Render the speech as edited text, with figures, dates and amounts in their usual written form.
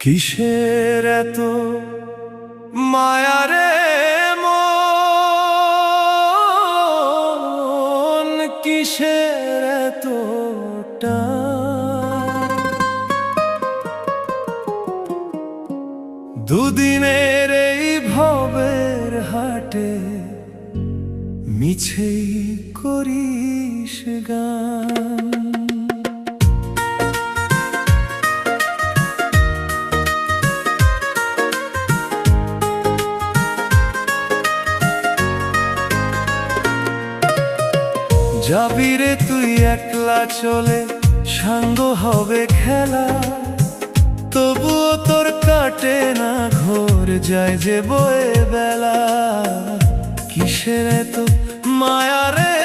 কিসের এত মায়া রে মন, কিসের এত টান? দুদিনের এই ভবের হাটে মিছেই করিস গান। যাবি রে তুই একলা চলে, সাঙ্গ হবে খেলা, তবুও তোর কাটে না ঘোর, যায় যে বয়ে বেলা। কিসের এত মায়া রে